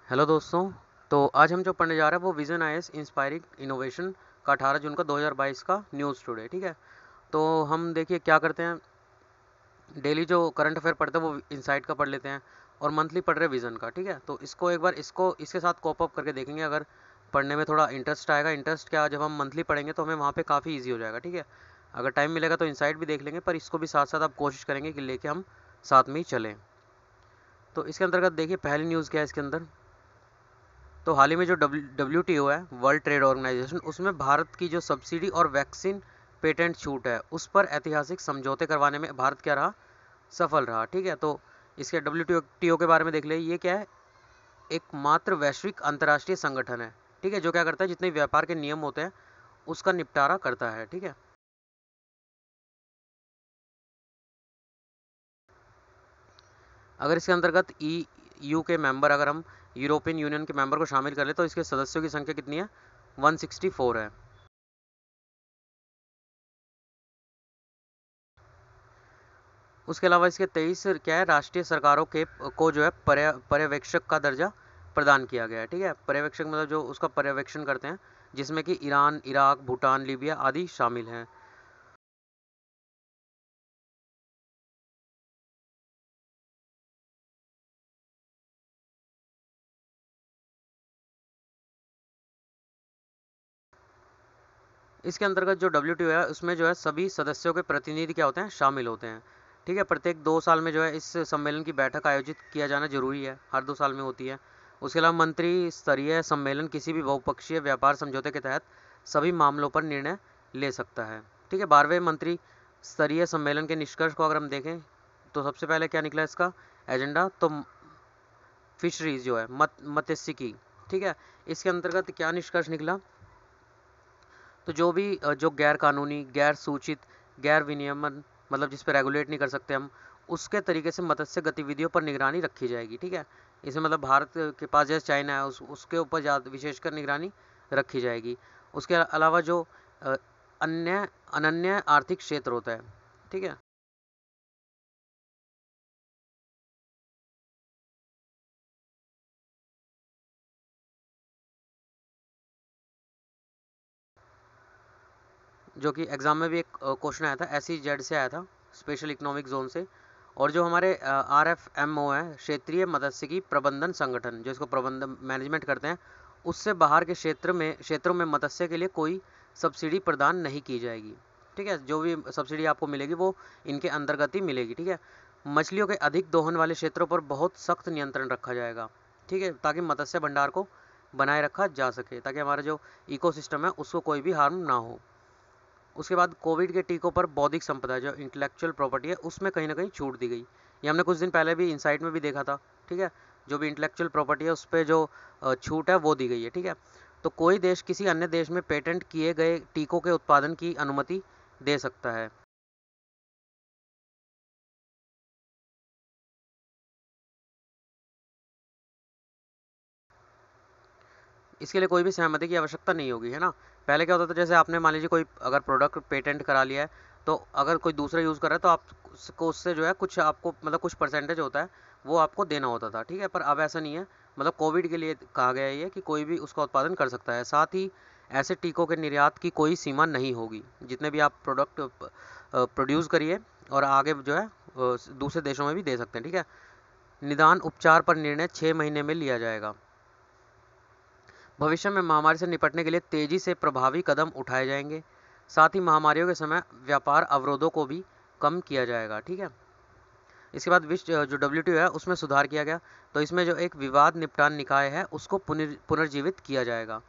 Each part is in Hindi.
हेलो दोस्तों। तो आज हम जो पढ़ने जा रहे हैं वो विजन आईएएस इंस्पायरिंग इनोवेशन का 18 जून का 2022 का न्यूज़ टुडे। ठीक है। तो हम देखिए क्या करते हैं, डेली जो करंट अफेयर पढ़ते हैं वो इनसाइट का पढ़ लेते हैं और मंथली पढ़ रहे विजन का। ठीक है। तो इसको एक बार इसके साथ कोप अप करके देखेंगे। अगर पढ़ने में थोड़ा इंटरेस्ट आएगा, इंटरेस्ट क्या, जब हम मंथली पढ़ेंगे तो हमें वहाँ पे काफ़ी ईजी हो जाएगा। ठीक है। अगर टाइम मिलेगा तो इनसाइट भी देख लेंगे, पर इसको भी साथ साथ आप कोशिश करेंगे कि लेके हम साथ में ही चलें। तो इसके अंतर्गत देखिए पहली न्यूज़ क्या है इसके अंदर। तो हाल ही में जो WTO है, वर्ल्ड ट्रेड ऑर्गेनाइजेशन, उसमें भारत की जो सब्सिडी और वैक्सीन पेटेंट छूट है उस पर ऐतिहासिक समझौते करवाने में भारत क्या रहा, सफल रहा। ठीक है। तो इसके WTO के बारे में देख ले। ये क्या है, एक मात्र वैश्विक अंतर्राष्ट्रीय संगठन है। ठीक है। जो क्या करता है, जितने व्यापार के नियम होते हैं उसका निपटारा करता है। ठीक है। अगर इसके अंतर्गत EU के मेंबर, अगर हम यूरोपियन यूनियन के मेंबर को शामिल कर ले तो इसके सदस्यों की संख्या कितनी है, 164 है। उसके अलावा इसके 23 क्या है, राष्ट्रीय सरकारों के को जो है पर्यवेक्षक का दर्जा प्रदान किया गया है। ठीक है। पर्यवेक्षक मतलब जो उसका पर्यवेक्षण करते हैं, जिसमें कि ईरान, इराक, भूटान, लीबिया आदि शामिल हैं। इसके अंतर्गत जो WTO है उसमें जो है सभी सदस्यों के प्रतिनिधि क्या होते हैं, शामिल होते हैं। ठीक है। प्रत्येक 2 साल में जो है इस सम्मेलन की बैठक आयोजित किया जाना जरूरी है, हर 2 साल में होती है। उसके अलावा मंत्री स्तरीय सम्मेलन किसी भी बहुपक्षीय व्यापार समझौते के तहत सभी मामलों पर निर्णय ले सकता है। ठीक है। 12वें मंत्री स्तरीय सम्मेलन के निष्कर्ष को अगर हम देखें तो सबसे पहले क्या निकला इसका एजेंडा, तो फिशरीज जो है, मत्स्यिकी। ठीक है। इसके अंतर्गत क्या निष्कर्ष निकला, तो जो भी जो गैर कानूनी, गैर सूचित, गैर विनियमन, मतलब जिस पे रेगुलेट नहीं कर सकते हम, उसके तरीके से मत्स्य गतिविधियों पर निगरानी रखी जाएगी। ठीक है। इसमें मतलब भारत के पास जैसे चाइना है उसके ऊपर ज़्यादा विशेषकर निगरानी रखी जाएगी। उसके अलावा जो अ, अन्य अनन्य आर्थिक क्षेत्र होता है। ठीक है। जो कि एग्जाम में भी एक क्वेश्चन आया था, SEZ से आया था, स्पेशल इकोनॉमिक जोन से। और जो हमारे RFMO है, क्षेत्रीय मत्स्यिकी प्रबंधन संगठन, जो इसको प्रबंधन मैनेजमेंट करते हैं, उससे बाहर के क्षेत्रों में मत्स्य के लिए कोई सब्सिडी प्रदान नहीं की जाएगी। ठीक है। जो भी सब्सिडी आपको मिलेगी वो इनके अंतर्गत ही मिलेगी। ठीक है। मछलियों के अधिक दोहन वाले क्षेत्रों पर बहुत सख्त नियंत्रण रखा जाएगा। ठीक है। ताकि मत्स्य भंडार को बनाए रखा जा सके, ताकि हमारा जो इकोसिस्टम है उसको कोई भी हार्म ना हो। उसके बाद कोविड के टीकों पर बौद्धिक संपदा जो इंटेलेक्चुअल प्रॉपर्टी है उसमें कहीं ना कहीं छूट दी गई। ये हमने कुछ दिन पहले भी इनसाइट में भी देखा था। ठीक है। जो भी इंटेलेक्चुअल प्रॉपर्टी है उस पर जो छूट है वो दी गई है। ठीक है। तो कोई देश किसी अन्य देश में पेटेंट किए गए टीकों के उत्पादन की अनुमति दे सकता है। इसके लिए कोई भी सहमति की आवश्यकता नहीं होगी, है ना। पहले क्या होता था, जैसे आपने मान लीजिए कोई अगर प्रोडक्ट पेटेंट करा लिया है, तो अगर कोई दूसरा यूज़ कर रहा है तो आपको उससे जो है कुछ आपको मतलब कुछ परसेंटेज होता है वो आपको देना होता था। ठीक है। पर अब ऐसा नहीं है। मतलब कोविड के लिए कहा गया है ये कि कोई भी उसका उत्पादन कर सकता है। साथ ही ऐसे टीकों के निर्यात की कोई सीमा नहीं होगी। जितने भी आप प्रोडक्ट प्रोड्यूस करिए और आगे जो है दूसरे देशों में भी दे सकते हैं। ठीक है। निदान उपचार पर निर्णय 6 महीने में लिया जाएगा। भविष्य में महामारी से निपटने के लिए तेजी से प्रभावी कदम उठाए जाएंगे। साथ ही महामारियों के समय व्यापार अवरोधों को भी कम किया जाएगा। ठीक है। इसके बाद विश्व जो WTO है उसमें सुधार किया गया। तो इसमें जो एक विवाद निपटान निकाय है उसको पुनर्जीवित किया जाएगा।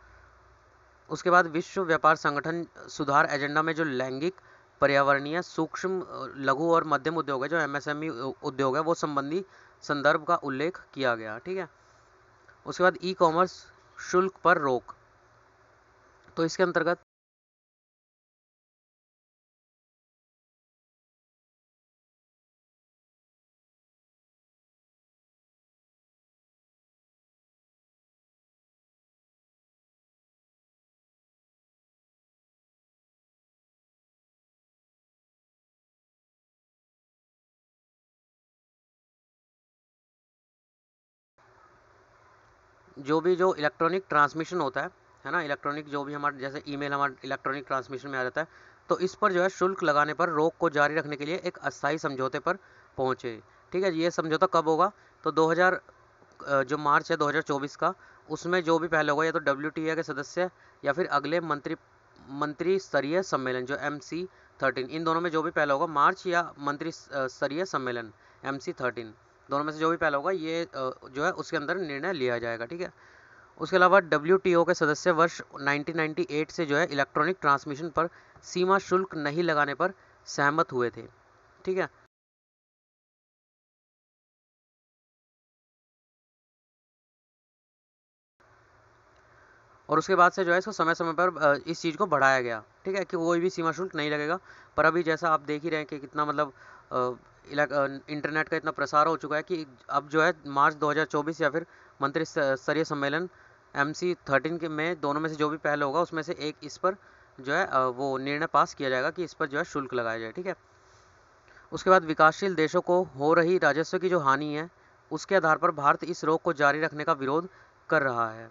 उसके बाद विश्व व्यापार संगठन सुधार एजेंडा में जो लैंगिक, पर्यावरणीय, सूक्ष्म, लघु और मध्यम उद्योग है, जो MSME उद्योग है, वो संबंधी संदर्भ का उल्लेख किया गया। ठीक है। उसके बाद E-कॉमर्स शुल्क पर रोक। तो इसके अंतर्गत जो इलेक्ट्रॉनिक ट्रांसमिशन होता है ना, इलेक्ट्रॉनिक जो भी हमारे जैसे ईमेल हमारे इलेक्ट्रॉनिक ट्रांसमिशन में आ जाता है, तो इस पर जो है शुल्क लगाने पर रोक को जारी रखने के लिए एक अस्थायी समझौते पर पहुंचे। ठीक है, ये समझौता कब होगा? तो 2000 जो मार्च है 2024 का, उसमें जो भी पहले होगा या तो WTO के सदस्य या फिर अगले मंत्री स्तरीय सम्मेलन जो MC13, इन दोनों में जो भी पहले होगा, मार्च या मंत्री स्तरीय सम्मेलन MC13, दोनों में से जो भी पहला होगा ये जो है उसके अंदर निर्णय लिया जाएगा। ठीक है, उसके अलावा WTO के सदस्य वर्ष 1998 से जो है इलेक्ट्रॉनिक ट्रांसमिशन पर सीमा शुल्क नहीं लगाने पर सहमत हुए थे। ठीक है, और उसके बाद से जो है इसको समय समय पर इस चीज़ को बढ़ाया गया। ठीक है, कि कोई भी सीमा शुल्क नहीं लगेगा। पर अभी जैसा आप देख ही रहे हैं कि कितना मतलब इंटरनेट का इतना प्रसार हो चुका है कि अब जो है मार्च 2024 या फिर मंत्री स्तरीय सम्मेलन MC13 के में दोनों में से जो भी पहले होगा उसमें से एक इस पर जो है वो निर्णय पास किया जाएगा कि इस पर जो है शुल्क लगाया जाए। ठीक है, उसके बाद विकासशील देशों को हो रही राजस्व की जो हानि है उसके आधार पर भारत इस रोक को जारी रखने का विरोध कर रहा है।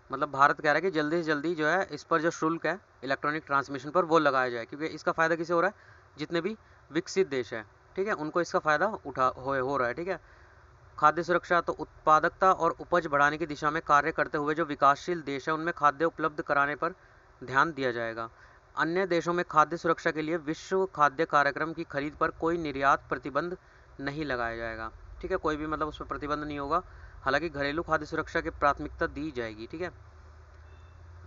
मतलब भारत कह रहा है कि जल्दी से जल्दी जो है इस पर जो शुल्क है इलेक्ट्रॉनिक ट्रांसमिशन पर वो लगाया जाए, क्योंकि इसका फ़ायदा किसे हो रहा है? जितने भी विकसित देश हैं, ठीक है, उनको इसका फ़ायदा हो रहा है। ठीक है, खाद्य सुरक्षा तो उत्पादकता और उपज बढ़ाने की दिशा में कार्य करते हुए जो विकासशील देश है उनमें खाद्य उपलब्ध कराने पर ध्यान दिया जाएगा। अन्य देशों में खाद्य सुरक्षा के लिए विश्व खाद्य कार्यक्रम की खरीद पर कोई निर्यात प्रतिबंध नहीं लगाया जाएगा। ठीक है, कोई भी मतलब उस पर प्रतिबंध नहीं होगा। हालांकि घरेलू खाद्य सुरक्षा की प्राथमिकता दी जाएगी। ठीक है,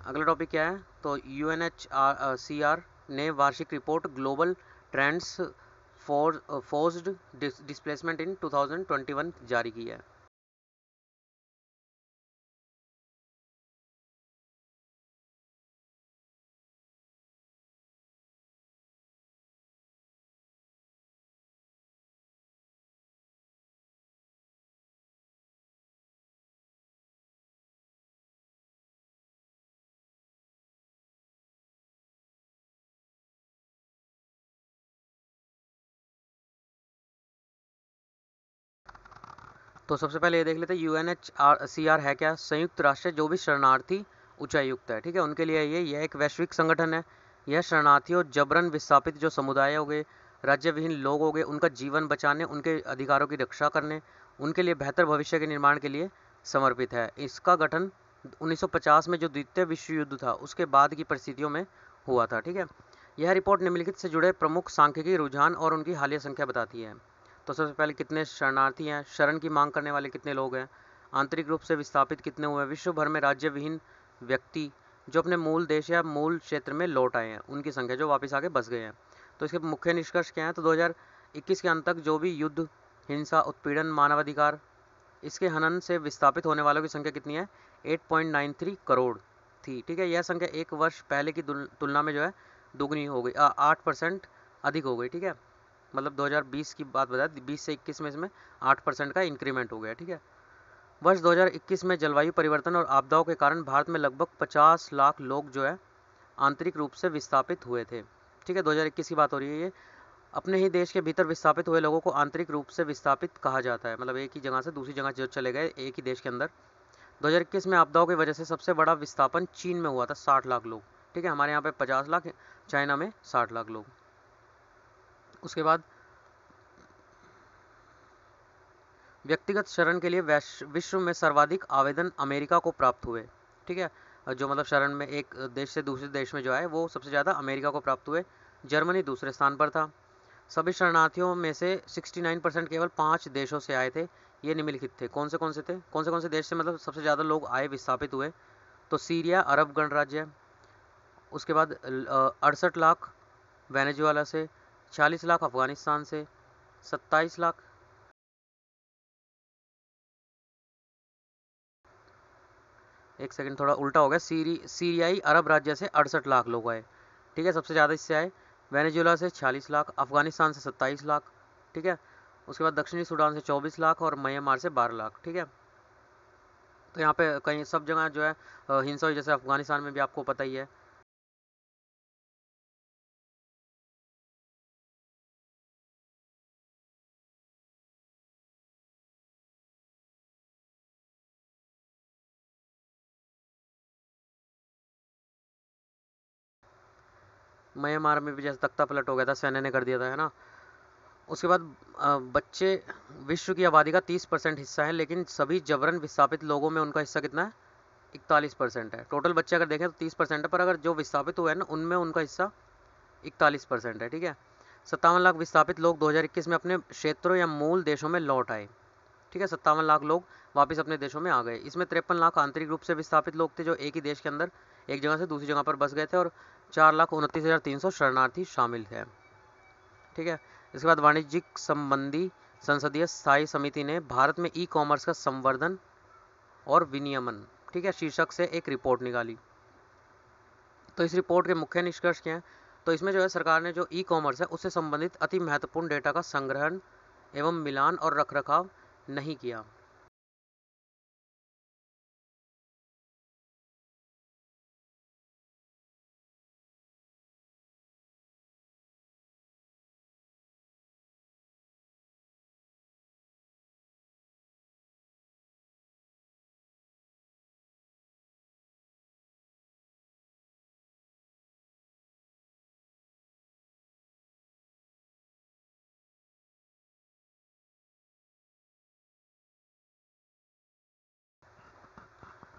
अगला टॉपिक क्या है? तो UNHCR ने वार्षिक report global trends for forced displacement in 2021 जारी की है। तो सबसे पहले ये देख लेते हैं UNHCR है क्या? संयुक्त राष्ट्र जो भी शरणार्थी उच्चायुक्त है। ठीक है, उनके लिए यह एक वैश्विक संगठन है। यह शरणार्थियों, जबरन विस्थापित जो समुदाय हो गए, राज्य विहीन लोग हो गए, उनका जीवन बचाने, उनके अधिकारों की रक्षा करने, उनके लिए बेहतर भविष्य के निर्माण के लिए समर्पित है। इसका गठन 1950 में जो द्वितीय विश्व युद्ध था उसके बाद की परिस्थितियों में हुआ था। ठीक है, यह रिपोर्ट निम्नलिखित से जुड़े प्रमुख सांख्यिकी रुझान और उनकी हालिया संख्या बताती है। तो सबसे पहले कितने शरणार्थी हैं, शरण की मांग करने वाले कितने लोग हैं, आंतरिक रूप से विस्थापित कितने हुए, विश्व भर में राज्य विहीन व्यक्ति जो अपने मूल देश या मूल क्षेत्र में लौट आए हैं उनकी संख्या जो वापस आके बस गए हैं। तो इसके मुख्य निष्कर्ष क्या है? तो 2021 के अंत तक जो भी युद्ध, हिंसा, उत्पीड़न, मानवाधिकार, इसके हनन से विस्थापित होने वालों की संख्या कितनी है? 8.93 करोड़ थी। ठीक है, यह संख्या एक वर्ष पहले की तुलना में जो है दुगनी हो गई, 8% अधिक हो गई। ठीक है, मतलब 2020 की बात बता, 20 से 21 में इसमें 8% का इंक्रीमेंट हो गया। ठीक है, वर्ष 2021 में जलवायु परिवर्तन और आपदाओं के कारण भारत में लगभग 50 लाख लोग जो है आंतरिक रूप से विस्थापित हुए थे। ठीक है, 2021 की बात हो रही है ये। अपने ही देश के भीतर विस्थापित हुए लोगों को आंतरिक रूप से विस्थापित कहा जाता है, मतलब एक ही जगह से दूसरी जगह जो चले गए एक ही देश के अंदर। 2021 में आपदाओं की वजह से सबसे बड़ा विस्थापन चीन में हुआ था, 60 लाख लोग। ठीक है, हमारे यहाँ पे 50 लाख, चाइना में 60 लाख लोग। उसके बाद व्यक्तिगत शरण के लिए विश्व में सर्वाधिक आवेदन अमेरिका को प्राप्त हुए। ठीक है, जो मतलब शरण में एक देश से दूसरे देश में जो है वो सबसे ज़्यादा अमेरिका को प्राप्त हुए। जर्मनी दूसरे स्थान पर था। सभी शरणार्थियों में से 69% केवल 5 देशों से आए थे। ये निम्नलिखित थे। कौन से थे? कौन से देश से मतलब सबसे ज़्यादा लोग आए, विस्थापित हुए? तो सीरिया, अरब गणराज्य, उसके बाद 68 लाख वेनेजुएला से, 40 लाख अफगानिस्तान से, 27 लाख एक सेकंड, थोड़ा उल्टा हो गया। सीरियाई अरब राज्य से 68 लाख लोग आए, ठीक है, सबसे ज़्यादा इससे आए। वेनेजुएला से 46 लाख, अफगानिस्तान से 27 लाख, ठीक है। उसके बाद दक्षिणी सूडान से 24 लाख और म्यांमार से 12 लाख, ठीक है। तो यहाँ पे कहीं सब जगह जो है हिंसा हुई, जैसे अफगानिस्तान में भी आपको पता ही है। म्यांमार में भी जैसे तख्ता पलट हो गया था, सैन्य ने कर दिया था, है ना। उसके बाद बच्चे विश्व की आबादी का 30% हिस्सा है, लेकिन सभी जबरन विस्थापित लोगों में उनका हिस्सा कितना है? 41% है। टोटल बच्चे अगर देखें तो 30% है, पर अगर जो विस्थापित हुए हैं ना उनमें उनका हिस्सा 41% है, ठीक है। 57 लाख विस्थापित लोग 2021 में अपने क्षेत्रों या मूल देशों में लौट आए, ठीक है। 57 लाख लोग वापस अपने देशों में आ गए। इसमें 53 लाख आंतरिक रूप से विस्थापित लोग थे, जो एक ही देश के अंदर एक जगह से दूसरी जगह पर बस गए थे, और 4,29,300 शरणार्थी शामिल थे, ठीक है। इसके बाद वाणिज्यिक संबंधी संसदीय स्थायी समिति ने भारत में ई कॉमर्स का संवर्धन और विनियमन, ठीक है, शीर्षक से एक रिपोर्ट निकाली। तो इस रिपोर्ट के मुख्य निष्कर्ष क्या हैं? तो इसमें जो है सरकार ने जो ई कॉमर्स है उससे संबंधित अति महत्वपूर्ण डेटा का संग्रहण एवं मिलान और रखरखाव नहीं किया।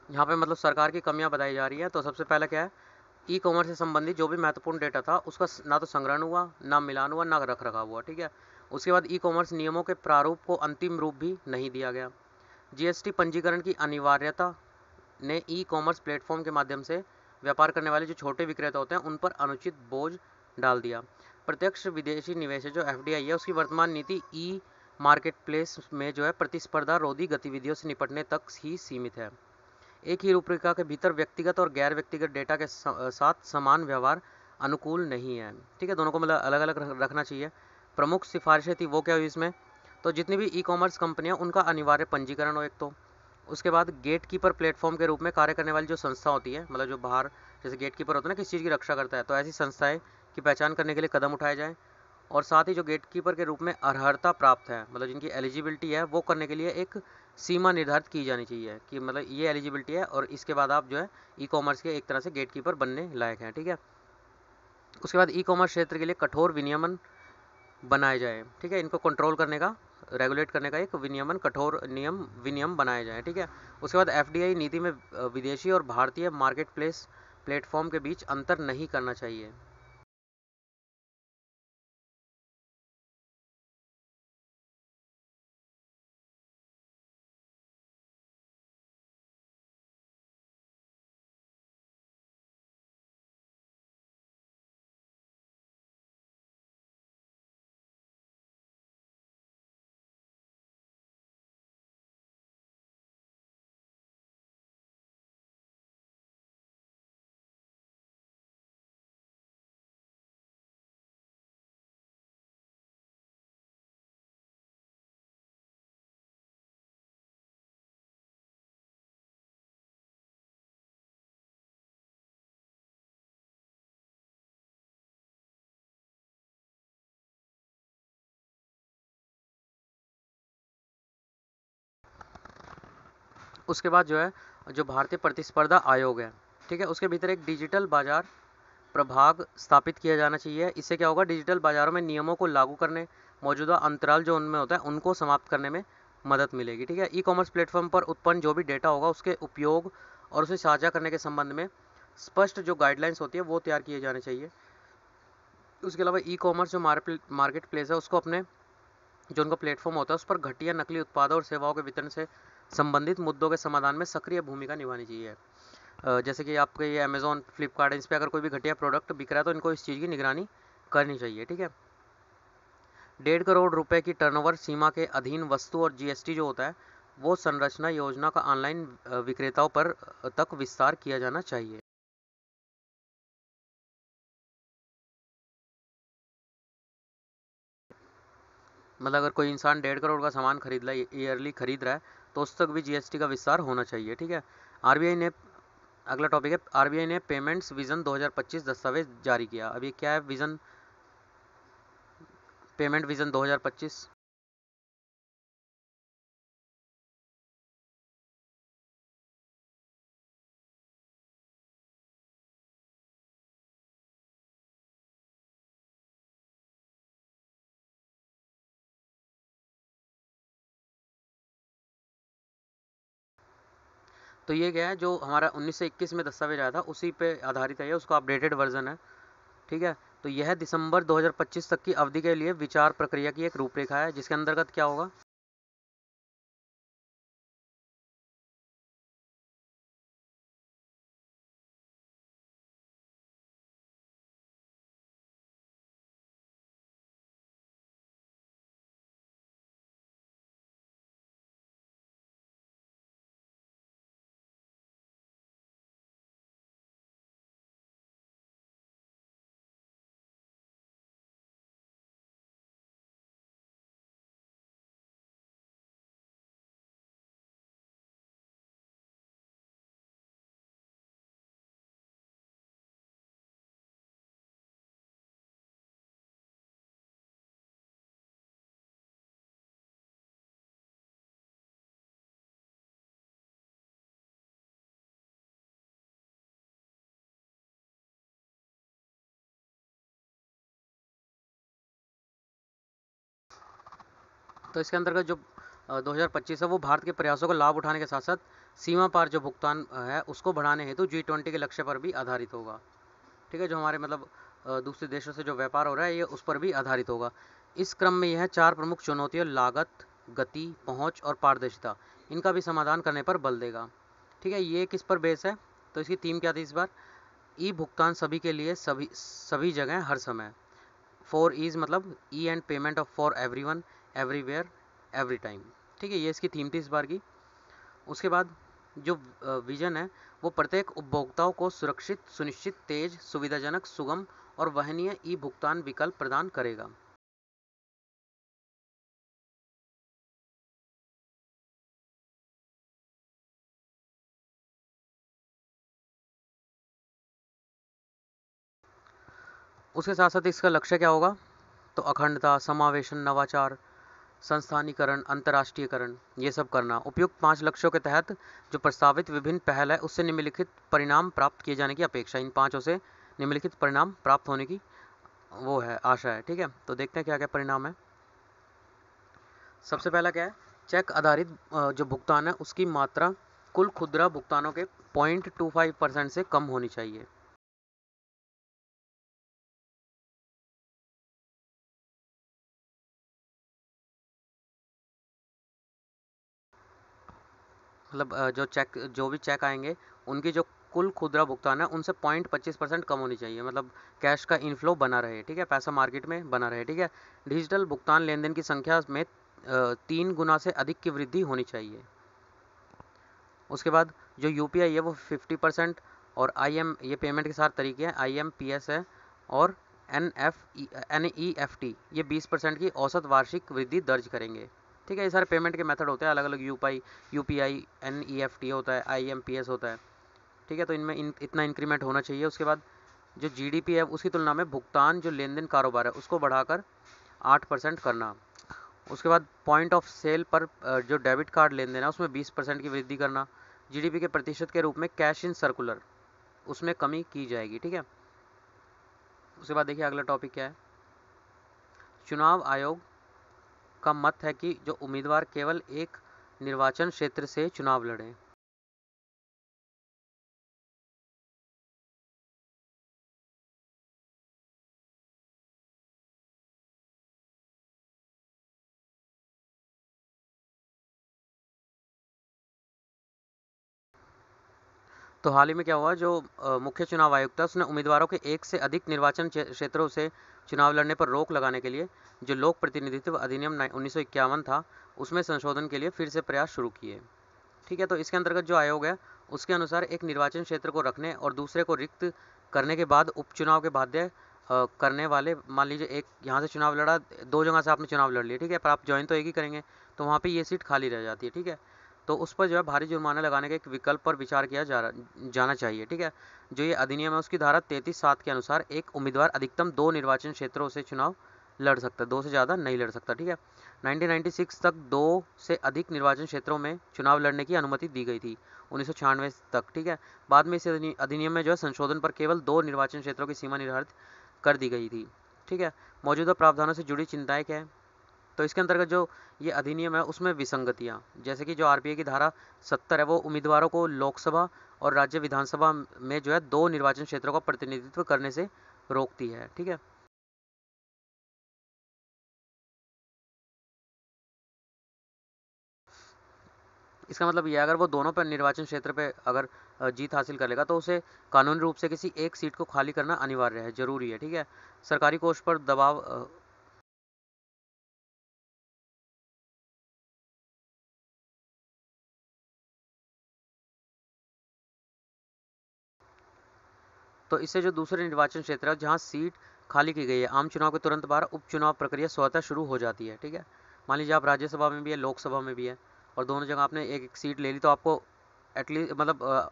यहाँ पे मतलब सरकार की कमियां बताई जा रही है। तो सबसे पहले क्या है, ई कॉमर्स से संबंधित जो भी महत्वपूर्ण डेटा था उसका ना तो संग्रहण हुआ, ना मिलान हुआ, ना रख रखाव हुआ, ठीक है। उसके बाद ई कॉमर्स नियमों के प्रारूप को अंतिम रूप भी नहीं दिया गया। जीएसटी पंजीकरण की अनिवार्यता ने ई कॉमर्स प्लेटफॉर्म के माध्यम से व्यापार करने वाले जो छोटे विक्रेता होते हैं उन पर अनुचित बोझ डाल दिया। प्रत्यक्ष विदेशी निवेश जो एफडीआई है उसकी वर्तमान नीति ई मार्केट प्लेस में जो है प्रतिस्पर्धा रोधी गतिविधियों से निपटने तक ही सीमित है। एक ही रूपरेखा के भीतर व्यक्तिगत और गैर व्यक्तिगत डेटा के साथ समान व्यवहार अनुकूल नहीं है, ठीक है। दोनों को मतलब अलग अलग रखना चाहिए। प्रमुख सिफारिशें थी वो क्या हुई इसमें? तो जितनी भी ई कॉमर्स कंपनियां उनका अनिवार्य पंजीकरण हो एक तो। उसके बाद गेट कीपर प्लेटफॉर्म के रूप में कार्य करने वाली जो संस्था होती है, मतलब जो बाहर जैसे गेट कीपर होता है ना, किस चीज़ की रक्षा करता है, तो ऐसी संस्थाएं की पहचान करने के लिए कदम उठाए जाएँ। और साथ ही जो गेट कीपर के रूप में अर्हता प्राप्त है, मतलब जिनकी एलिजिबिलिटी है, वो करने के लिए एक सीमा निर्धारित की जानी चाहिए कि मतलब ये एलिजिबिलिटी है और इसके बाद आप जो है ई कॉमर्स के एक तरह से गेट कीपर बनने लायक हैं, ठीक है। उसके बाद ई कॉमर्स क्षेत्र के लिए कठोर विनियमन बनाए जाए, ठीक है। इनको कंट्रोल करने का, रेगुलेट करने का एक विनियमन, कठोर नियम विनियम बनाए जाए, ठीक है। उसके बाद एफडीआई नीति में विदेशी और भारतीय मार्केट प्लेस प्लेटफॉर्म के बीच अंतर नहीं करना चाहिए। उसके बाद जो है जो भारतीय प्रतिस्पर्धा आयोग है, ठीक है, उसके भीतर एक डिजिटल बाजार प्रभाग स्थापित किया जाना चाहिए। इससे क्या होगा, डिजिटल बाजारों में नियमों को लागू करने, मौजूदा अंतराल जो उनमें होता है उनको समाप्त करने में मदद मिलेगी, ठीक है। ई कॉमर्स प्लेटफॉर्म पर उत्पन्न जो भी डेटा होगा उसके उपयोग और उसे साझा करने के संबंध में स्पष्ट जो गाइडलाइंस होती है वो तैयार किए जाने चाहिए। उसके अलावा ई कॉमर्स जो मार्केट प्लेस है उसको अपने जो उनका प्लेटफॉर्म होता है उस पर घटिया नकली उत्पादों और सेवाओं के वितरण से संबंधित मुद्दों के समाधान में सक्रिय भूमिका निभानी चाहिए। जैसे कि आपके ये अमेजोन, फ्लिपकार्ट, इस पर अगर कोई भी घटिया प्रोडक्ट बिक रहा है तो इनको इस चीज़ की निगरानी करनी चाहिए, ठीक है। 1.5 करोड़ रुपए की टर्नओवर सीमा के अधीन वस्तु और जीएसटी जो होता है वो संरचना योजना का ऑनलाइन विक्रेताओं पर तक विस्तार किया जाना चाहिए। मतलब अगर कोई इंसान 1.5 करोड़ का सामान खरीद रहा है, ईयरली खरीद रहा है, तो उस तक भी जीएसटी का विस्तार होना चाहिए। ठीक है। आरबीआई ने अगला टॉपिक है, आरबीआई ने पेमेंट्स विजन 2025 दस्तावेज जारी किया। अब ये क्या है विजन, पेमेंट विजन 2025? तो ये क्या है, जो हमारा 1921 में दस्तावेज आया था उसी पे आधारित है, उसका अपडेटेड वर्जन है। ठीक है। तो यह दिसंबर 2025 तक की अवधि के लिए विचार प्रक्रिया की एक रूपरेखा है, जिसके अंतर्गत क्या होगा। तो इसके अंतर्गत जो 2025 है वो भारत के प्रयासों का लाभ उठाने के साथ साथ सीमा पार जो भुगतान है उसको बढ़ाने हेतु G20 के लक्ष्य पर भी आधारित होगा। ठीक है। जो हमारे मतलब दूसरे देशों से जो व्यापार हो रहा है ये उस पर भी आधारित होगा। इस क्रम में यह चार प्रमुख चुनौतियां, लागत, गति, पहुंच और पारदर्शिता, इनका भी समाधान करने पर बल देगा। ठीक है। ये किस पर बेस है, तो इसकी थीम क्या थी इस बार, ई भुगतान सभी के लिए, सभी सभी जगह, हर समय। फोर ईज मतलब E and payment of for everyone, everywhere, every time. ठीक है। ये इसकी थीम थी इस बार की। उसके बाद जो विजन है वो प्रत्येक उपभोक्ताओं को सुरक्षित, सुनिश्चित, तेज, सुविधाजनक, सुगम और वहनीय ई भुगतान विकल्प प्रदान करेगा। उसके साथ साथ इसका लक्ष्य क्या होगा, तो अखंडता, समावेशन, नवाचार, संस्थानीकरण, अंतर्राष्ट्रीयकरण, ये सब करना। उपयुक्त 5 लक्ष्यों के तहत जो प्रस्तावित विभिन्न पहल है उससे निम्नलिखित परिणाम प्राप्त किए जाने की अपेक्षा, इन पांचों से निम्नलिखित परिणाम प्राप्त होने की वो है, आशा है। ठीक है। तो देखते हैं क्या क्या परिणाम है। सबसे पहला क्या है, चेक आधारित जो भुगतान है उसकी मात्रा कुल खुदरा भुगतानों के 0.25% से कम होनी चाहिए। मतलब जो भी चेक आएंगे उनकी जो कुल खुदरा भुगतान है उनसे 0.25% कम होनी चाहिए। मतलब कैश का इनफ्लो बना रहे। ठीक है। पैसा मार्केट में बना रहे। ठीक है। डिजिटल भुगतान लेन देन की संख्या में 3 गुना से अधिक की वृद्धि होनी चाहिए। उसके बाद जो यूपीआई है वो 50%, और आईएम, ये पेमेंट के साथ तरीके हैं, आईएमपीएस है, और एनईएफटी ये 20% की औसत वार्षिक वृद्धि दर्ज करेंगे। ठीक है। ये सारे पेमेंट के मेथड होते हैं अलग अलग, यूपीआई, एनईएफटी होता है, आईएमपीएस होता है। ठीक है। तो इनमें इतना इंक्रीमेंट होना चाहिए। उसके बाद जो जीडीपी है उसकी तुलना में भुगतान जो लेन देन कारोबार है उसको बढ़ाकर 8% करना। उसके बाद पॉइंट ऑफ सेल पर जो डेबिट कार्ड लेन देन है उसमें 20% की वृद्धि करना। जीडीपी के प्रतिशत के रूप में कैश इन सर्कुलर उसमें कमी की जाएगी। ठीक है। उसके बाद देखिए अगला टॉपिक क्या है, चुनाव आयोग का मत है कि जो उम्मीदवार केवल एक निर्वाचन क्षेत्र से चुनाव लड़ें। तो हाल ही में क्या हुआ, जो मुख्य चुनाव आयुक्त है उसने उम्मीदवारों के एक से अधिक निर्वाचन क्षेत्रों से चुनाव लड़ने पर रोक लगाने के लिए जो लोक प्रतिनिधित्व अधिनियम 1951 था उसमें संशोधन के लिए फिर से प्रयास शुरू किए। ठीक है, तो इसके अंतर्गत जो आयोग है उसके अनुसार एक निर्वाचन क्षेत्र को रखने और दूसरे को रिक्त करने के बाद उपचुनाव के बाध्य करने वाले, मान लीजिए एक यहाँ से चुनाव लड़ा, दो जगह से आपने चुनाव लड़ लिया, ठीक है, पर आप ज्वाइन तो एक ही करेंगे, तो वहाँ पे ये सीट खाली रह जाती है। ठीक है, तो उस पर जो है भारी जुर्माना लगाने के एक विकल्प पर विचार किया जाना चाहिए। ठीक है, जो ये अधिनियम है उसकी धारा 33(7) के अनुसार एक उम्मीदवार अधिकतम 2 निर्वाचन क्षेत्रों से चुनाव लड़ सकता है, 2 से ज़्यादा नहीं लड़ सकता। ठीक है, 1996 तक 2 से अधिक निर्वाचन क्षेत्रों में चुनाव लड़ने की अनुमति दी गई थी, 1996 तक। ठीक है, बाद में इस अधिनियम में जो है संशोधन पर केवल 2 निर्वाचन क्षेत्रों की सीमा निर्धारित कर दी गई थी। ठीक है, मौजूदा प्रावधानों से जुड़ी चिंताएं क्या है, तो इसके अंतर्गत जो ये अधिनियम है उसमें विसंगतियां, जैसे कि जो आरपीए की धारा 70 है वो उम्मीदवारों को लोकसभा और राज्य विधानसभा में जो है 2 निर्वाचन क्षेत्रों का प्रतिनिधित्व करने से रोकती है। ठीक है, इसका मतलब ये है, अगर वो दोनों पर निर्वाचन क्षेत्र पे अगर जीत हासिल कर लेगा तो उसे कानूनी रूप से किसी एक सीट को खाली करना अनिवार्य है, जरूरी है। ठीक है, सरकारी कोष पर दबाव तो इससे जो दूसरे निर्वाचन क्षेत्र है जहाँ सीट खाली की गई है, आम चुनाव के तुरंत बाद उपचुनाव प्रक्रिया स्वतः शुरू हो जाती है। ठीक है, मान लीजिए आप राज्यसभा में भी है, लोकसभा में भी है, और दोनों जगह आपने एक एक सीट ले ली, तो आपको एटलीस्ट मतलब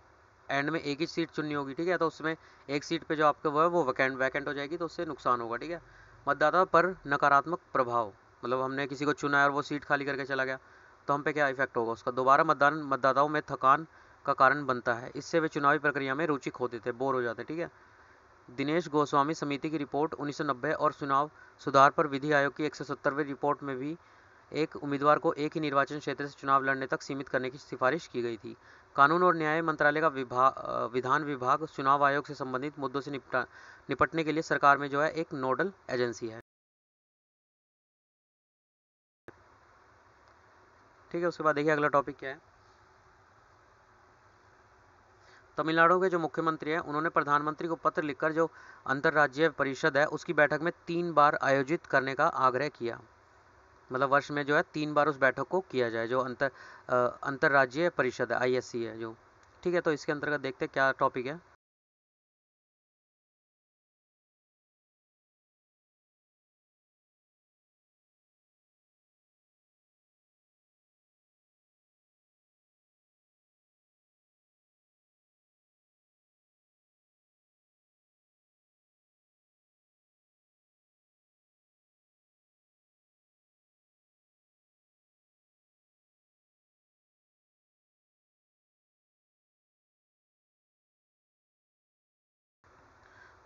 एंड में एक ही सीट चुननी होगी। ठीक है, तो उसमें एक सीट पे जो आपका वो है वो वैकेंट वैकेंट हो जाएगी, तो उससे नुकसान होगा। ठीक है, मतदाता पर नकारात्मक प्रभाव, मतलब हमने किसी को चुना है और वो सीट खाली करके चला गया, तो हम पे क्या इफेक्ट होगा उसका, दोबारा मतदान मतदाताओं में थकान का कारण बनता है, इससे वे चुनावी प्रक्रिया में रुचि खो देते, बोर हो जाते। ठीक है, दिनेश गोस्वामी समिति की रिपोर्ट 1990 और चुनाव सुधार पर विधि आयोग की 170वीं रिपोर्ट में भी एक उम्मीदवार को एक ही निर्वाचन क्षेत्र से चुनाव लड़ने तक सीमित करने की सिफारिश की गई थी। कानून और न्याय मंत्रालय का विधान विभाग चुनाव आयोग से संबंधित मुद्दों से निपटने के लिए सरकार में जो है एक नोडल एजेंसी है। ठीक है, उसके बाद देखिए अगला टॉपिक क्या है। तमिलनाडु के जो मुख्यमंत्री हैं उन्होंने प्रधानमंत्री को पत्र लिखकर जो अंतर्राज्यीय परिषद है उसकी बैठक में 3 बार आयोजित करने का आग्रह किया, मतलब वर्ष में जो है 3 बार उस बैठक को किया जाए, जो अंतर्राज्यीय परिषद है, आईएससी है जो। ठीक है, तो इसके अंतर्गत देखते हैं क्या टॉपिक है।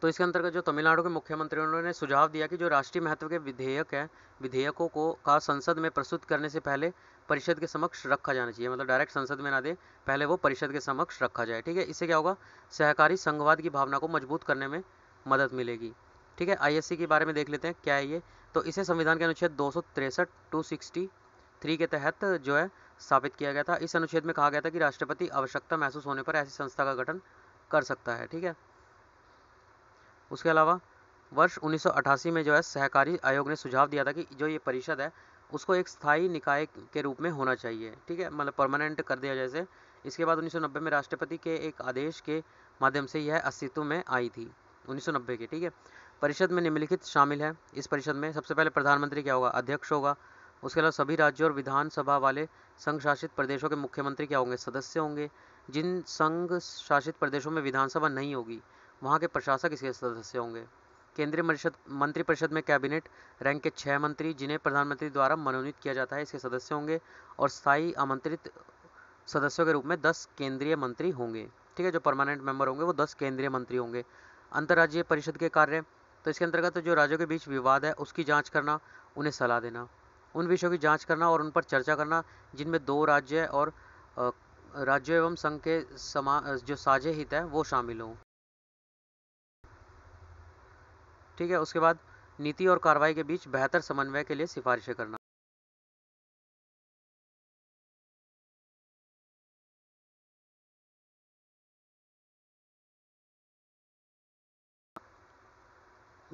तो इसके अंतर्गत जो तमिलनाडु के मुख्यमंत्री उन्होंने सुझाव दिया कि जो राष्ट्रीय महत्व के विधेयकों को का संसद में प्रस्तुत करने से पहले परिषद के समक्ष रखा जाना चाहिए, मतलब डायरेक्ट संसद में ना दे, पहले वो परिषद के समक्ष रखा जाए। ठीक है, इससे क्या होगा, सहकारी संघवाद की भावना को मजबूत करने में मदद मिलेगी। ठीक है, आईएससी के बारे में देख लेते हैं क्या है ये। तो इसे संविधान के अनुच्छेद 263 263 के तहत जो है स्थापित किया गया था। इस अनुच्छेद में कहा गया था कि राष्ट्रपति आवश्यकता महसूस होने पर ऐसी संस्था का गठन कर सकता है। ठीक है, उसके अलावा वर्ष 1988 में जो है सहकारी आयोग ने सुझाव दिया था कि जो ये परिषद है उसको एक स्थायी निकाय के रूप में होना चाहिए। ठीक है, मतलब परमानेंट कर दिया जैसे। इसके बाद 1990 में राष्ट्रपति के एक आदेश के माध्यम से यह अस्तित्व में आई थी, 1990 के। ठीक है, परिषद में निम्नलिखित शामिल है। इस परिषद में सबसे पहले प्रधानमंत्री क्या होगा, अध्यक्ष होगा। उसके अलावा सभी राज्यों और विधानसभा वाले संघ शासित प्रदेशों के मुख्यमंत्री क्या होंगे, सदस्य होंगे। जिन संघ शासित प्रदेशों में विधानसभा नहीं होगी वहाँ के प्रशासक इसके सदस्य होंगे। केंद्रीय मंत्रिपरिषद में कैबिनेट रैंक के 6 मंत्री जिन्हें प्रधानमंत्री द्वारा मनोनीत किया जाता है इसके सदस्य होंगे, और स्थायी आमंत्रित सदस्यों के रूप में 10 केंद्रीय मंत्री होंगे। ठीक है, जो परमानेंट मेंबर होंगे वो 10 केंद्रीय मंत्री होंगे। अंतर्राज्यीय परिषद के कार्य, तो इसके अंतर्गत जो राज्यों के बीच विवाद है उसकी जांच करना, उन्हें सलाह देना, उन विषयों की जांच करना और उन पर चर्चा करना जिनमें 2 राज्य और राज्यों एवं संघ के जो साझे हित है वो शामिल हों। ठीक है, उसके बाद नीति और कार्रवाई के बीच बेहतर समन्वय के लिए सिफारिशें करना।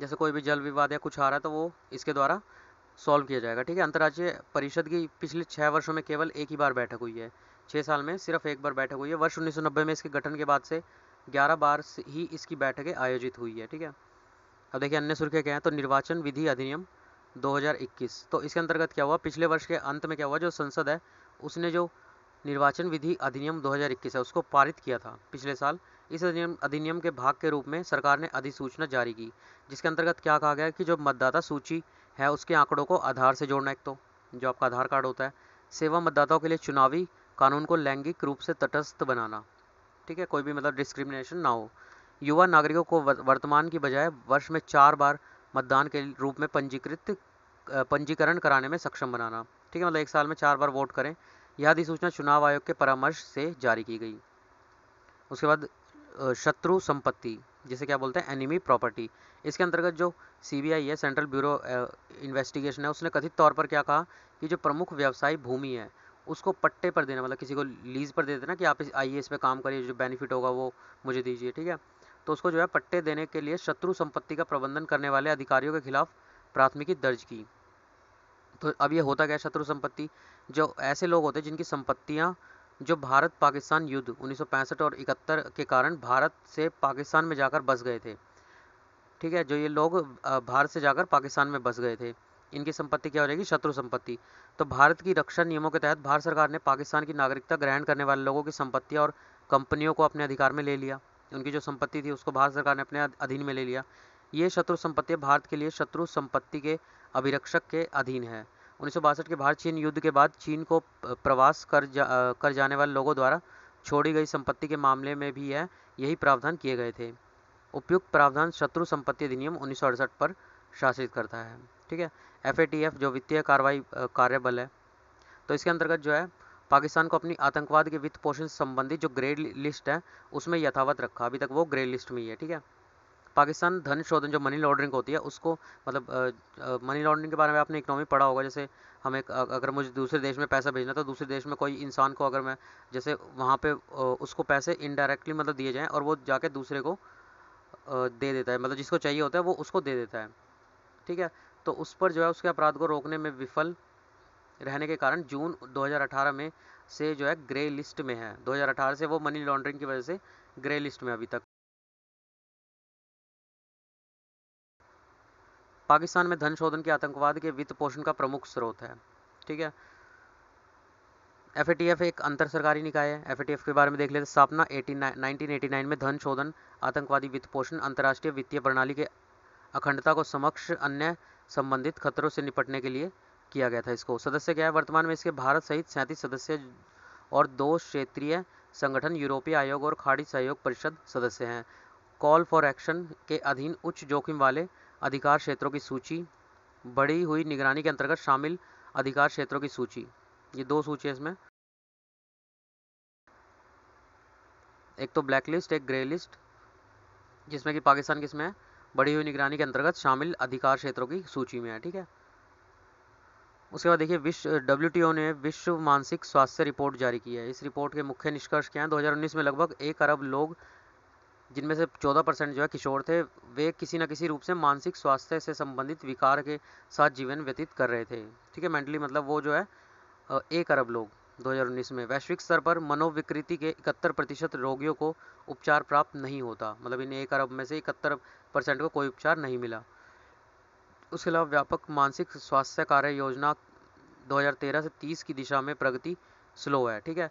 जैसे कोई भी जल विवाद या कुछ आ रहा है तो वो इसके द्वारा सॉल्व किया जाएगा, ठीक है। अंतर्राज्यीय परिषद की पिछले 6 वर्षों में केवल एक ही बार बैठक हुई है, 6 साल में सिर्फ एक बार बैठक हुई है। वर्ष 1990 में इसके गठन के बाद से 11 बार ही इसकी बैठकें आयोजित हुई है, ठीक है। अब देखिए अन्य सुर्खियाँ क्या है, तो निर्वाचन विधि अधिनियम 2021, तो इसके अंतर्गत क्या हुआ, पिछले वर्ष के अंत में क्या हुआ, जो संसद है उसने जो निर्वाचन विधि अधिनियम 2021 है उसको पारित किया था पिछले साल। इस अधिनियम के भाग के रूप में सरकार ने अधिसूचना जारी की, जिसके अंतर्गत क्या कहा गया है कि जो मतदाता सूची है उसके आंकड़ों को आधार से जोड़ना, एक तो जो आपका आधार कार्ड होता है, सेवा मतदाताओं के लिए चुनावी कानून को लैंगिक रूप से तटस्थ बनाना, ठीक है, कोई भी मतलब डिस्क्रिमिनेशन ना हो। युवा नागरिकों को वर्तमान की बजाय वर्ष में 4 बार मतदान के रूप में पंजीकरण कराने में सक्षम बनाना, ठीक है, मतलब एक साल में 4 बार वोट करें। यह अधिसूचना चुनाव आयोग के परामर्श से जारी की गई। उसके बाद शत्रु संपत्ति, जिसे क्या बोलते हैं, एनिमी प्रॉपर्टी। इसके अंतर्गत जो सीबीआई है, सेंट्रल ब्यूरो इन्वेस्टिगेशन है, उसने कथित तौर पर क्या कहा कि जो प्रमुख व्यवसायी भूमि है उसको पट्टे पर देना, मतलब किसी को लीज पर दे देना कि आप आइए इस पे काम करिए, जो बेनिफिट होगा वो मुझे दीजिए, ठीक है। तो उसको जो है पट्टे देने के लिए शत्रु संपत्ति का प्रबंधन करने वाले अधिकारियों के खिलाफ प्राथमिकी दर्ज की। तो अब ये होता क्या है, शत्रु संपत्ति, जो ऐसे लोग होते हैं जिनकी संपत्तियां जो भारत पाकिस्तान युद्ध 1965 और 71 के कारण भारत से पाकिस्तान में जाकर बस गए थे, ठीक है, जो ये लोग भारत से जाकर पाकिस्तान में बस गए थे, इनकी संपत्ति क्या हो जाएगी, शत्रु संपत्ति। तो भारत की रक्षा नियमों के तहत भारत सरकार ने पाकिस्तान की नागरिकता ग्रहण करने वाले लोगों की संपत्तियां और कंपनियों को अपने अधिकार में ले लिया, उनकी जो संपत्ति थी उसको भारत सरकार ने अपने अधीन में ले लिया। ये शत्रु संपत्ति भारत के लिए शत्रु संपत्ति के अभिरक्षक के अधीन है। 1962 के भारत चीन युद्ध के बाद चीन को प्रवास कर जाने वाले लोगों द्वारा छोड़ी गई संपत्ति के मामले में भी यही प्रावधान किए गए थे। उपयुक्त प्रावधान शत्रु संपत्ति अधिनियम 1968 पर शासित करता है, ठीक है। FATF जो वित्तीय कार्रवाई कार्यबल है, तो इसके अंतर्गत जो है पाकिस्तान को अपनी आतंकवाद के वित्त पोषण से संबंधित जो ग्रे लिस्ट है उसमें यथावत रखा, अभी तक वो ग्रे लिस्ट में ही है, ठीक है। पाकिस्तान धन शोधन जो मनी लॉन्ड्रिंग होती है उसको, मतलब मनी लॉन्ड्रिंग के बारे में आपने इकोनॉमी पढ़ा होगा, जैसे हमें अगर मुझे दूसरे देश में पैसा भेजना तो दूसरे देश में कोई इंसान को अगर मैं जैसे वहाँ पे उसको पैसे इनडायरेक्टली मतलब दिए जाएं और वो जाके दूसरे को दे देता है, मतलब जिसको चाहिए होता है वो उसको दे देता है, ठीक है। तो उस पर जो है उसके अपराध को रोकने में विफल रहने के कारण जून 2018 में से जो है ग्रे लिस्ट में है। 2018 से वो मनी लॉन्ड्रिंग की वजह से ग्रे लिस्ट में अभी तक। पाकिस्तान में धन शोधन के आतंकवाद के वित्त पोषण का प्रमुख स्रोत है, ठीक है। FATF एक अंतर सरकारी निकाय है। FATF के बारे में देख लेते हैं। स्थापना 1989 में धन शोधन, आतंकवादी वित्त पोषण, अंतर्राष्ट्रीय वित्तीय प्रणाली के अखंडता को समक्ष अन्य संबंधित खतरों से निपटने के लिए किया गया था। इसको सदस्य क्या है, वर्तमान में इसके भारत सहित 37 सदस्य और 2 क्षेत्रीय संगठन यूरोपीय आयोग और खाड़ी सहयोग परिषद सदस्य हैं। कॉल फॉर एक्शन के अधीन उच्च जोखिम वाले अधिकार क्षेत्रों की सूची, बढ़ी हुई निगरानी के अंतर्गत शामिल अधिकार क्षेत्रों की सूची, ये 2 सूची है इसमें, एक तो ब्लैक लिस्ट, एक ग्रे लिस्ट, जिसमें कि पाकिस्तान किसमें है, बढ़ी हुई निगरानी के अंतर्गत शामिल अधिकार क्षेत्रों की सूची में है, ठीक है। उसके बाद देखिए WTO ने विश्व मानसिक स्वास्थ्य रिपोर्ट जारी की है। इस रिपोर्ट के मुख्य निष्कर्ष क्या हैं, 2019 में लगभग 1 अरब लोग, जिनमें से 14% जो है किशोर थे, वे किसी न किसी रूप से मानसिक स्वास्थ्य से संबंधित विकार के साथ जीवन व्यतीत कर रहे थे, ठीक है, मेंटली, मतलब वो जो है 1 अरब लोग 2019 में। वैश्विक स्तर पर मनोविकृति के 71% रोगियों को उपचार प्राप्त नहीं होता, मतलब इन 1 अरब में से 71% को कोई उपचार नहीं मिला। उसके अलावा व्यापक मानसिक स्वास्थ्य कार्य योजना 2013 से 30 की दिशा में प्रगति स्लो है, ठीक है।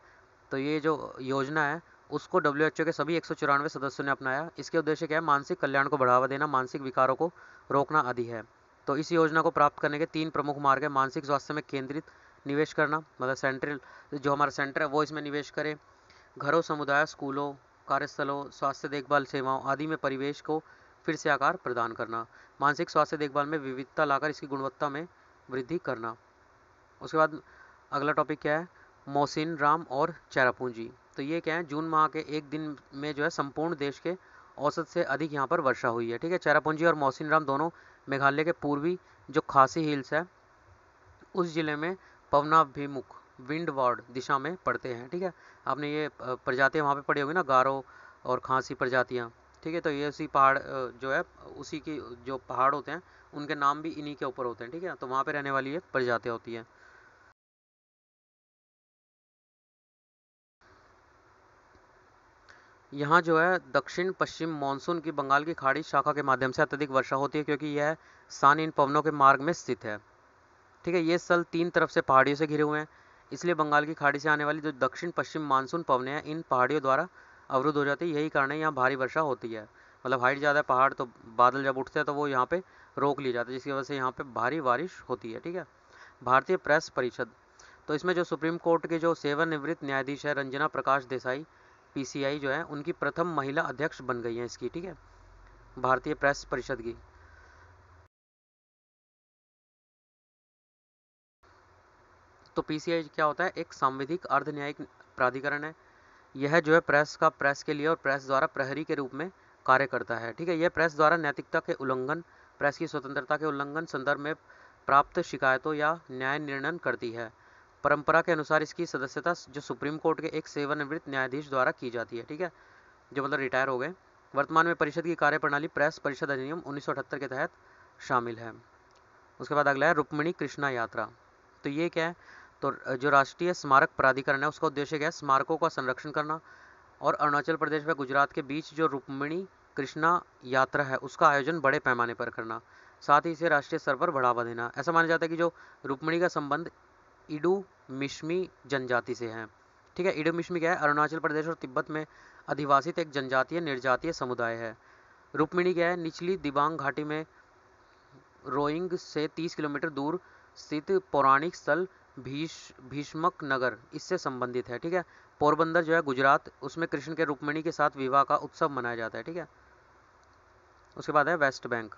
तो ये जो योजना है उसको WHO के सभी 194 सदस्यों ने अपनाया। इसके उद्देश्य क्या है, मानसिक कल्याण को बढ़ावा देना, मानसिक विकारों को रोकना आदि है। तो इस योजना को प्राप्त करने के 3 प्रमुख मार्ग है। मानसिक स्वास्थ्य में केंद्रित निवेश करना, मतलब सेंट्रल जो हमारा सेंटर है वो इसमें निवेश करे। घरों, समुदाय, स्कूलों, कार्यस्थलों, स्वास्थ्य देखभाल सेवाओं आदि में परिवेश को फिर से आकार प्रदान करना। मानसिक स्वास्थ्य देखभाल में विविधता लाकर इसकी गुणवत्ता में वृद्धि करना। उसके बाद अगला टॉपिक क्या है, मोहसिन राम और चेरापूंजी। तो ये क्या है, जून माह के एक दिन में जो है संपूर्ण देश के औसत से अधिक यहाँ पर वर्षा हुई है, ठीक है। चेरापूंजी और मोहसिन राम दोनों मेघालय के पूर्वी जो खासी हिल्स है उस जिले में पवनाभिमुख विंडवार्ड दिशा में पड़ते हैं, ठीक है। आपने ये प्रजातियाँ वहाँ पे पड़ी होगी ना, गारो और खासी प्रजातियाँ, ठीक है। तो ये उसी पहाड़ जो है उसी की जो पहाड़ होते हैं उनके नाम भी इन्हीं के ऊपर होते हैं, ठीक है। तो वहाँ पे रहने वाली ये प्रजातियाँ होती हैं। यहाँ जो है दक्षिण पश्चिम मानसून की बंगाल की खाड़ी शाखा के माध्यम से अत्यधिक वर्षा होती है, क्योंकि यह स्थान इन पवनों के मार्ग में स्थित है, ठीक है। ये स्थल 3 तरफ से पहाड़ियों से घिरे हुए हैं, इसलिए बंगाल की खाड़ी से आने वाली जो दक्षिण पश्चिम मानसून पवनें हैं इन पहाड़ियों द्वारा अवरुद्ध हो जाती है। यही कारण है यहाँ भारी वर्षा होती है। मतलब हाइट ज़्यादा है पहाड़, तो बादल जब उठते हैं तो वो यहाँ पे रोक लिए जाते हैं, जिसकी वजह से यहाँ पे भारी बारिश होती है, ठीक है। भारतीय प्रेस परिषद, तो इसमें जो सुप्रीम कोर्ट के जो सेवानिवृत्त न्यायाधीश है रंजना प्रकाश देसाई पीसीआई जो है, उनकी प्रथम महिला अध्यक्ष बन गई हैं इसकी, ठीक है, भारतीय प्रेस परिषद की। तो पीसीआई क्या होता है? एक सांविधिक अर्ध न्यायिक प्राधिकरण है। यह जो है प्रेस के लिए और प्रेस द्वारा प्रहरी के रूप में कार्य करता है, ठीक है। यह प्रेस द्वारा नैतिकता के उल्लंघन, प्रेस की स्वतंत्रता के उल्लंघन संदर्भ में प्राप्त शिकायतों या न्याय निर्णय करती है। परंपरा के अनुसार इसकी सदस्यता जो सुप्रीम कोर्ट के एक सेवानिवृत्त न्यायाधीश द्वारा की जाती है, ठीक है, जो मतलब रिटायर हो गए। वर्तमान में परिषद की कार्यप्रणाली प्रेस परिषद अधिनियम 1978 के तहत शामिल है। उसके बाद अगला है रुक्मिणी कृष्णा यात्रा। तो ये क्या है? तो जो राष्ट्रीय स्मारक प्राधिकरण है उसका उद्देश्य क्या है? स्मारकों का संरक्षण करना और अरुणाचल प्रदेश व गुजरात के बीच जो रुक्मिणी कृष्णा यात्रा है उसका आयोजन बड़े पैमाने पर करना, साथ ही इसे राष्ट्रीय स्तर पर बढ़ावा देना। ऐसा माना जाता है कि जो रुक्मिणी का संबंध इडू मिश्मी जनजाति से है, ठीक है। इडू मिश्मी क्या है? अरुणाचल प्रदेश और तिब्बत में अधिवासित एक जनजातीय निर्जातीय समुदाय है। रुक्मिणी क्या है? निचली दिबांग घाटी में रोइंग से 30 किलोमीटर दूर स्थित पौराणिक स्थल भीष्मक नगर इससे संबंधित है, ठीक है। पोरबंदर जो है गुजरात, उसमें कृष्ण के रुक्मिणी के साथ विवाह का उत्सव मनाया जाता है, ठीक है। उसके बाद है वेस्ट बैंक,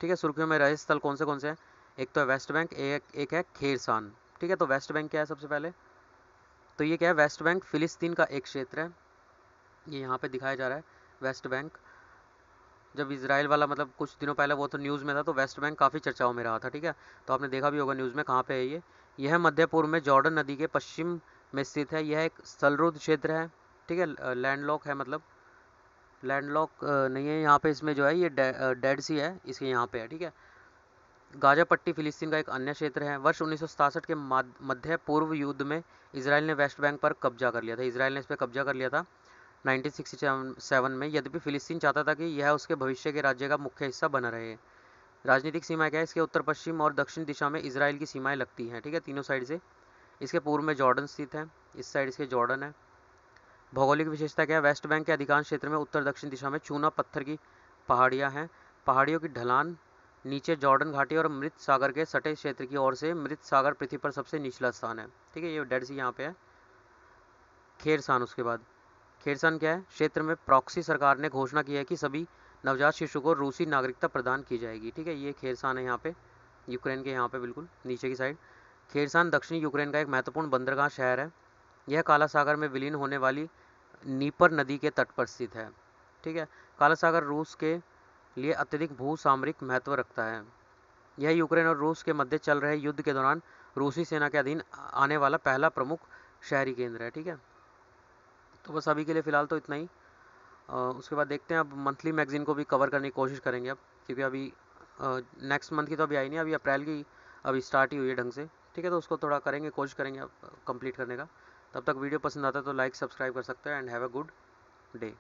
ठीक है। सुर्खियों में रहे स्थल कौन से हैं? एक तो है वेस्ट बैंक, एक है खेरसान, ठीक है। तो वेस्ट बैंक क्या है? सबसे पहले तो ये क्या है? वेस्ट बैंक फिलिस्तीन का एक क्षेत्र है, ये यहाँ पे दिखाया जा रहा है वेस्ट बैंक। जब इजराइल वाला मतलब कुछ दिनों पहले वो तो न्यूज़ में था, तो वेस्ट बैंक काफ़ी चर्चाओं में रहा था, ठीक है। तो आपने देखा भी होगा न्यूज़ में। कहाँ पे है ये? यह मध्य पूर्व में जॉर्डन नदी के पश्चिम में स्थित है। यह एक स्थलरुद्ध क्षेत्र है, ठीक है। लैंडलॉक है, मतलब लैंडलॉक नहीं है यहाँ पे। इसमें जो है ये डेड सी है इसके यहाँ पे है, ठीक है। गाजा पट्टी फिलिस्तीन का एक अन्य क्षेत्र है। वर्ष 1967 के मध्य पूर्व युद्ध में इसराइल ने वेस्ट बैंक पर कब्जा कर लिया था। इसराइल ने इस पर कब्जा कर लिया था 1967 में। यद्यपि फिलिस्तीन चाहता था कि यह उसके भविष्य के राज्य का मुख्य हिस्सा बना रहे। राजनीतिक सीमाएं क्या है? इसके उत्तर पश्चिम और दक्षिण दिशा में इसराइल की सीमाएं लगती हैं, ठीक है, तीनों साइड से। इसके पूर्व में जॉर्डन स्थित है, इस साइड इसके जॉर्डन है। भौगोलिक विशेषता क्या है? वेस्ट बैंक के अधिकांश क्षेत्र में उत्तर दक्षिण दिशा में चूना पत्थर की पहाड़ियाँ हैं। पहाड़ियों की ढलान नीचे जॉर्डन घाटी और मृत सागर के सटे क्षेत्र की ओर से। मृत सागर पृथ्वी पर सबसे निचला स्थान है, ठीक है। ये डेड सी यहाँ पे है। खेरसान, उसके बाद खेरसान क्या है? क्षेत्र में प्रॉक्सी सरकार ने घोषणा की है कि सभी नवजात शिशु को रूसी नागरिकता प्रदान की जाएगी, ठीक है। ये खेरसान है यहाँ पे, यूक्रेन के यहाँ पे बिल्कुल नीचे की साइड। खेरसान दक्षिणी यूक्रेन का एक महत्वपूर्ण बंदरगाह शहर है। यह काला सागर में विलीन होने वाली नीपर नदी के तट पर स्थित है, ठीक है। काला सागर रूस के लिए अत्यधिक भू सामरिक महत्व रखता है। यह यूक्रेन और रूस के मध्य चल रहे युद्ध के दौरान रूसी सेना के अधीन आने वाला पहला प्रमुख शहरी केंद्र है, ठीक है। तो बस अभी के लिए फ़िलहाल तो इतना ही। उसके बाद देखते हैं, अब मंथली मैगजीन को भी कवर करने की कोशिश करेंगे अब, क्योंकि अभी नेक्स्ट मंथ की तो अभी आई नहीं, अभी अप्रैल की अभी स्टार्ट ही हुई है ढंग से, ठीक है। तो उसको थोड़ा करेंगे, कोशिश करेंगे अब कंप्लीट करने का। तब तक वीडियो पसंद आता है तो लाइक सब्सक्राइब कर सकते हैं। And have a good day.